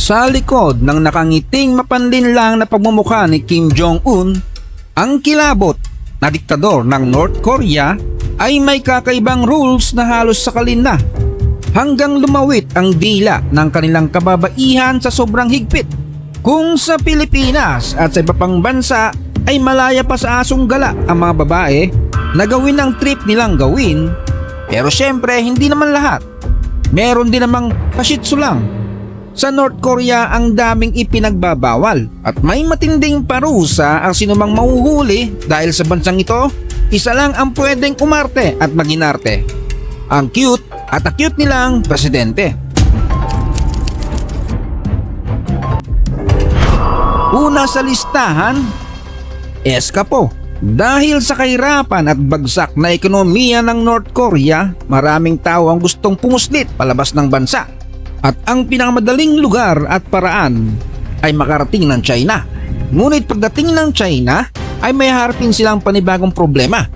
Sa likod ng nakangiting mapanlinlang na pagmumukha ni Kim Jong-un, ang kilabot na diktador ng North Korea ay may kakaibang rules na halos sakalin na hanggang lumawit ang dila ng kanilang kababaihan sa sobrang higpit. Kung sa Pilipinas at sa iba pang bansa ay malaya pa sa asong gala ang mga babae na gawin ang trip nilang gawin, pero syempre hindi naman lahat. Meron din namang kashitsu lang. Sa North Korea ang daming ipinagbabawal at may matinding parusa ang sinumang mahuhuli dahil sa bansang ito, isa lang ang pwedeng umarte at maginarte. Ang cute at acute nilang presidente. Una sa listahan, eskapo. Dahil sa kahirapan at bagsak na ekonomiya ng North Korea, maraming tao ang gustong pumuslit palabas ng bansa. At ang pinakamadaling lugar at paraan ay makarating ng China. Ngunit pagdating ng China ay may harapin silang panibagong problema.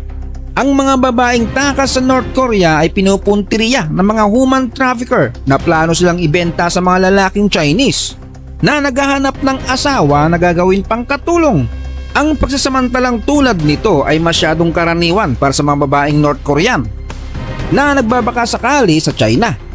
Ang mga babaeng takas sa North Korea ay pinupuntiriya ng mga human trafficker na plano silang ibenta sa mga lalaking Chinese na naghahanap ng asawa na gagawin pang katulong. Ang pagsasamantalang tulad nito ay masyadong karaniwan para sa mga babaeng North Korean na nagbabaka sakali sa China.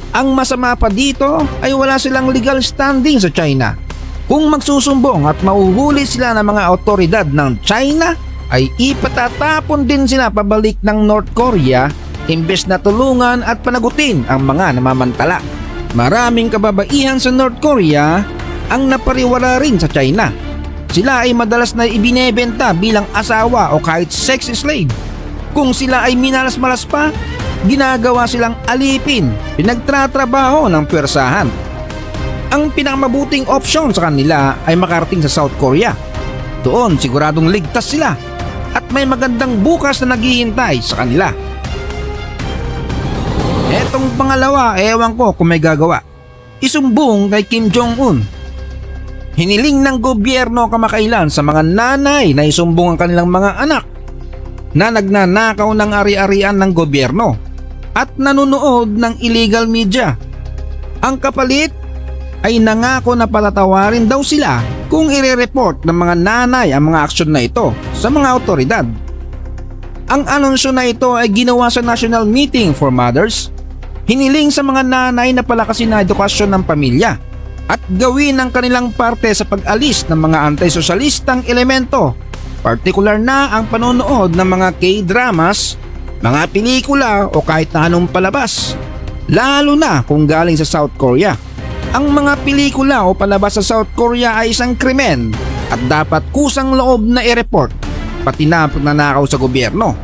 Ang masama pa dito ay wala silang legal standing sa China. Kung magsusumbong at mauhuli sila ng mga otoridad ng China, ay ipatatapon din sila pabalik ng North Korea imbes na tulungan at panagutin ang mga namamantala. Maraming kababaihan sa North Korea ang napariwara rin sa China. Sila ay madalas na ibinebenta bilang asawa o kahit sex slave. Kung sila ay minalas-malas pa, ginagawa silang alipin, pinagtratrabaho ng pwersahan. Ang pinakamabuting opsyon sa kanila ay makarating sa South Korea. Doon siguradong ligtas sila at may magandang bukas na naghihintay sa kanila. Etong pangalawa, ewan ko kung may gagawa. Isumbong kay Kim Jong-un. Hiniling ng gobyerno kamakailan sa mga nanay na isumbong ang kanilang mga anak na nagnanakaw ng ari-arian ng gobyerno at nanonood ng illegal media. Ang kapalit ay nangako na patatawarin daw sila kung ire-report ng mga nanay ang mga aksyon na ito sa mga otoridad. Ang anunsyo na ito ay ginawa sa National Meeting for Mothers. Hiniling sa mga nanay na palakasin ang edukasyon ng pamilya at gawin ang kanilang parte sa pag-alis ng mga anti-sosyalistang elemento, partikular na ang panonood ng mga K-dramas, mga pelikula o kahit na anong palabas, lalo na kung galing sa South Korea. Ang mga pelikula o palabas sa South Korea ay isang krimen at dapat kusang loob na i-report, pati na pagnanakaw sa gobyerno.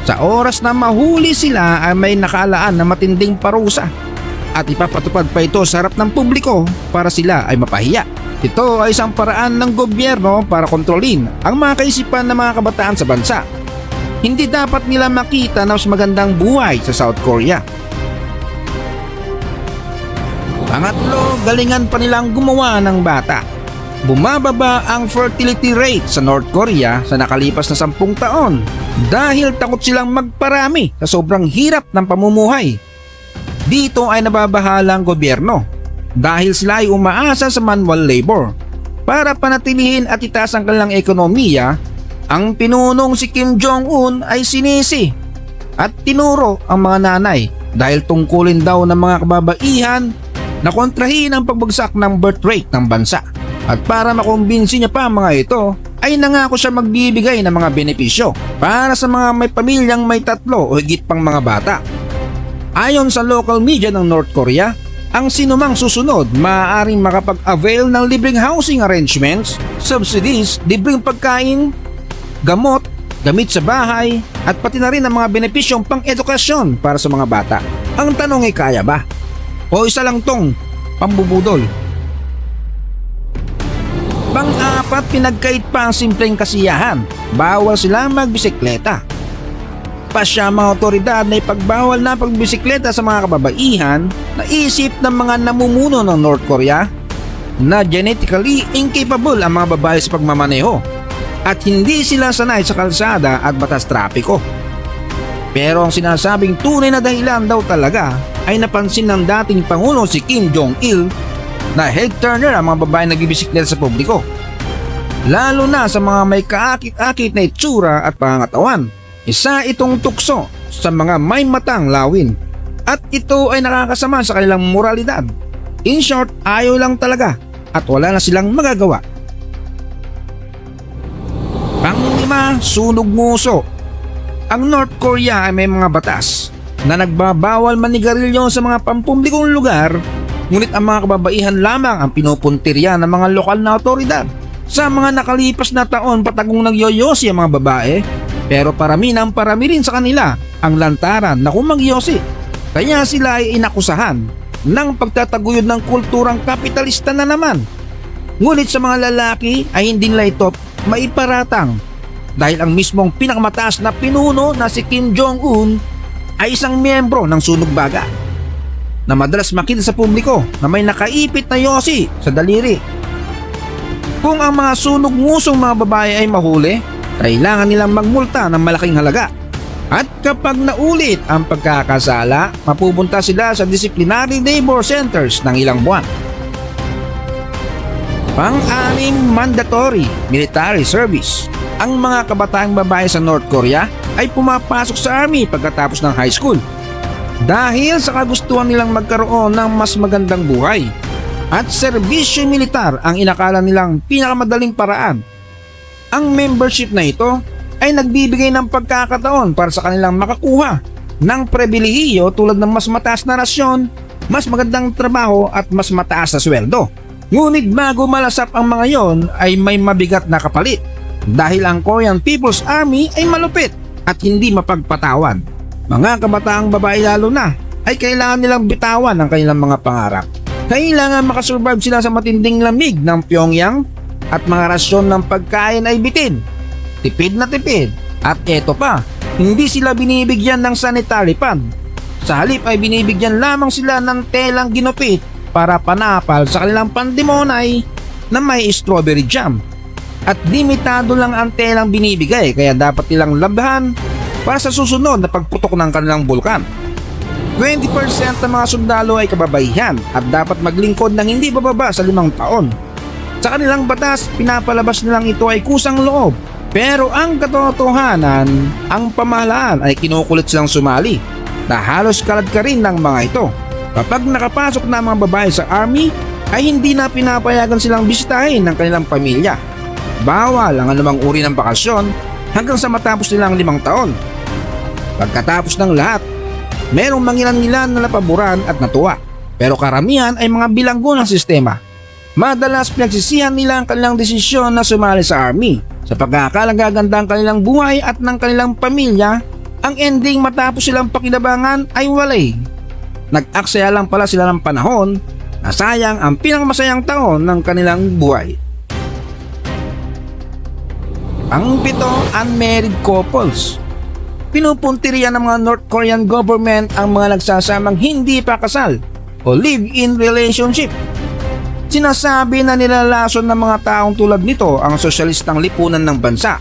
Sa oras na mahuli sila ay may nakaalaan na matinding parusa at ipapatupad pa ito sa harap ng publiko para sila ay mapahiya. Ito ay isang paraan ng gobyerno para kontrolin ang mga kaisipan ng mga kabataan sa bansa. Hindi dapat nila makita na mas magandang buhay sa South Korea. Pangatlo, galingan pa nilang gumawa ng bata. Bumababa ang fertility rate sa North Korea sa nakalipas na 10 taon dahil takot silang magparami sa sobrang hirap ng pamumuhay. Dito ay nababahala ang gobyerno dahil sila ay umaasa sa manual labor. Para panatilihin at itaas ang kanilang ekonomiya, ang pinunong si Kim Jong-un ay sinisi at tinuro ang mga nanay dahil tungkulin daw ng mga kababaihan na kontrahin ang pagbagsak ng birth rate ng bansa. At para makumbinsi niya pa ang mga ito, ay nangako siya magbibigay ng mga benepisyo para sa mga may pamilyang may 3 o higit pang mga bata. Ayon sa local media ng North Korea, ang sinumang susunod maaaring makapag-avail ng libreng housing arrangements, subsidies, libreng pagkain, gamot, gamit sa bahay, at pati na rin ang mga benepisyong pang-edukasyon para sa mga bata. Ang tanong ay kaya ba? O isa lang tong pambubudol? Pang-apat, pinagkait pa ang simpleng kasiyahan. Bawal silang magbisikleta. Pasya mga otoridad na ipagbawal na pagbisikleta sa mga kababaihan na isip ng mga namumuno ng North Korea na genetically incapable ang mga babae sa pagmamaneho at hindi sila sanay sa kalsada at batas trapiko. Pero ang sinasabing tunay na dahilan daw talaga ay napansin ng dating Pangulo si Kim Jong-il na head turner ang mga babae nagbibisikleta sa publiko. Lalo na sa mga may kaakit-akit na itsura at pangangatawan. Isa itong tukso sa mga may matang lawin at ito ay nakakasama sa kanilang moralidad. In short, ayaw lang talaga at wala na silang magagawa. Pang-lima, sunog nguso. Ang North Korea ay may mga batas na nagbabawal manigarilyo sa mga pampublikong lugar, ngunit ang mga kababaihan lamang ang pinupuntirya ng mga lokal na otoridad. Sa mga nakalipas na taon patagong nagyoyosi ang mga babae, pero parami rin sa kanila ang lantaran na kung magyosi. Kaya sila ay inakusahan ng pagtataguyod ng kulturang kapitalista na naman. Ngunit sa mga lalaki ay hindi nila ito maiparatang dahil ang mismong pinakamataas na pinuno na si Kim Jong-un ay isang miyembro ng sunog baga na madalas makita sa publiko na may nakaipit na yosi sa daliri. Kung ang mga sunog ngusong mga babae ay mahuli, kailangan nilang magmulta ng malaking halaga. At kapag naulit ang pagkakasala, mapupunta sila sa disciplinary labor centers ng ilang buwan. Pang-anim, mandatory military service. Ang mga kabataang babae sa North Korea ay pumapasok sa army pagkatapos ng high school dahil sa kagustuhan nilang magkaroon ng mas magandang buhay. At serbisyo militar ang inakala nilang pinakamadaling paraan. Ang membership na ito ay nagbibigay ng pagkakataon para sa kanilang makakuha ng pribilehiyo tulad ng mas mataas na rasyon, mas magandang trabaho at mas mataas na sweldo. Ngunit bago malasap ang mga yon ay may mabigat na kapalit dahil ang Korean People's Army ay malupit at hindi mapagpatawan. Mga kabataang babae lalo na ay kailangan nilang bitawan ang kanilang mga pangarap. Kailangan makasurvive sila sa matinding lamig ng Pyongyang at mga rasyon ng pagkain ay bitin. Tipid na tipid. At eto pa, hindi sila binibigyan ng sanitary pad. Sa halip ay binibigyan lamang sila ng telang ginupit para panapal sa kanilang pandimonay na may strawberry jam. At limitado lang ang telang binibigay kaya dapat nilang labhan para sa susunod na pagputok ng kanilang bulkan. 20% ng mga sundalo ay kababaihan at dapat maglingkod ng hindi bababa sa 5 taon. Sa kanilang batas, pinapalabas nilang ito ay kusang loob. Pero ang katotohanan, ang pamahalaan ay kinukulit silang sumali na halos kalad ka rin ng mga ito. Kapag nakapasok na mga babae sa army, ay hindi na pinapayagan silang bisitahin ng kanilang pamilya. Bawal ang anumang uri ng bakasyon hanggang sa matapos nilang 5 taon. Pagkatapos ng lahat, merong mangilan-ngilan na napaboran at natuwa, pero karamihan ay mga bilanggo ng sistema. Madalas pinagsisihan nila ang kanilang desisyon na sumali sa army sa pagkakalang gaganda ang kanilang buhay at ng kanilang pamilya. Ang ending matapos silang pakinabangan ay walay. Nag-aksaya lang pala sila ng panahon na sayang ang pinakamasayang taon ng kanilang buhay. Pang-7, unmarried couples. Pinupuntirian ng mga North Korean government ang mga nagsasamang hindi pa kasal o live-in relationship. Sinasabi na nilalason ng mga taong tulad nito ang sosyalistang lipunan ng bansa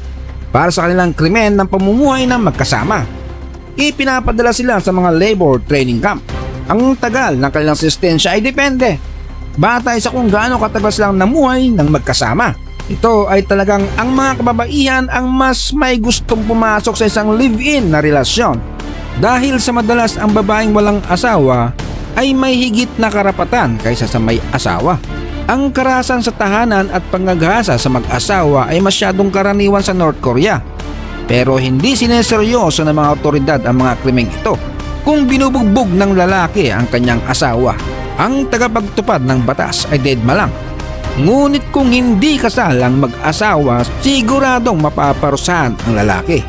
para sa kanilang krimen ng pamumuhay ng magkasama. Ipinapadala sila sa mga labor training camp. Ang tagal ng kanilang sistensya ay depende batay sa kung gaano katagal silang namuhay ng magkasama. Ito ay talagang ang mga kababaihan ang mas may gustong pumasok sa isang live-in na relasyon dahil sa madalas ang babaeng walang asawa ay may higit na karapatan kaysa sa may asawa. Ang karahasan sa tahanan at pangaghasa sa mag-asawa ay masyadong karaniwan sa North Korea, pero hindi sineseryoso ng mga otoridad ang mga krimeng ito. Kung binubugbog ng lalaki ang kanyang asawa, ang tagapagtupad ng batas ay deadma lang. Ngunit kung hindi kasal ang mag-asawa, siguradong mapaparusahan ang lalaki.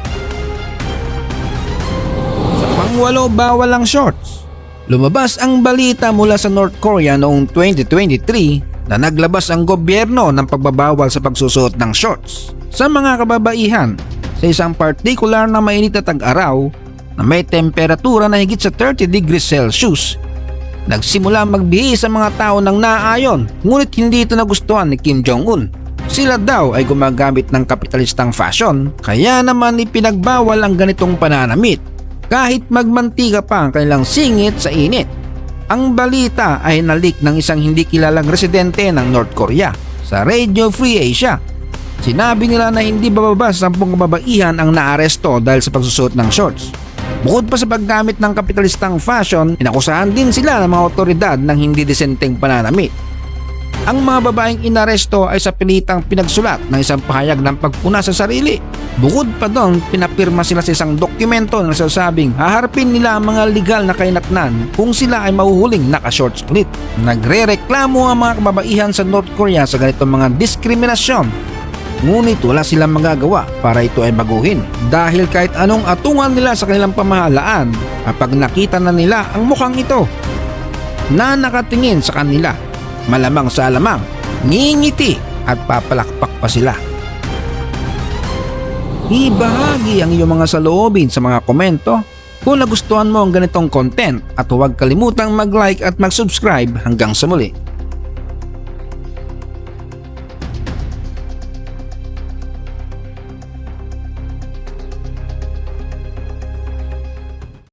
Sa pang-8, bawal ang shorts. Lumabas ang balita mula sa North Korea noong 2023 na naglabas ang gobyerno ng pagbabawal sa pagsusuot ng shorts sa mga kababaihan sa isang partikular na mainit na tag-araw na may temperatura na higit sa 30 degrees Celsius. Nagsimula magbihis ang mga tao ng naayon, ngunit hindi ito nagustuhan ni Kim Jong-un. Sila daw ay gumagamit ng kapitalistang fashion, kaya naman ipinagbawal ang ganitong pananamit kahit magmantika pa ang kanilang singit sa init. Ang balita ay nalik ng isang hindi kilalang residente ng North Korea sa Radio Free Asia. Sinabi nila na hindi bababa sa 10 kababaihan ang naaresto dahil sa pagsusuot ng shorts. Bukod pa sa paggamit ng kapitalistang fashion, inakusahan din sila ng mga otoridad ng hindi desenteng pananamit. Ang mga babaeng inaresto ay sa pilitang pinagsulat ng isang pahayag ng pagpuna sa sarili. Bukod pa doon, pinapirma sila sa isang dokumento na nagsasabing haharapin nila ang mga legal na kainatnan kung sila ay mahuhuling naka-shorts ulit. Nagre-reklamo ang mga kababaihan sa North Korea sa ganitong mga diskriminasyon. Ngunit wala silang magagawa para ito ay baguhin dahil kahit anong atungan nila sa kanilang pamahalaan, kapag nakita na nila ang mukhang ito na nakatingin sa kanila, malamang sa alamang, ngingiti at papalakpak pa sila. Ibahagi ang iyong mga saloobin sa mga komento kung nagustuhan mo ang ganitong content at huwag kalimutang mag-like at mag-subscribe hanggang sa muli.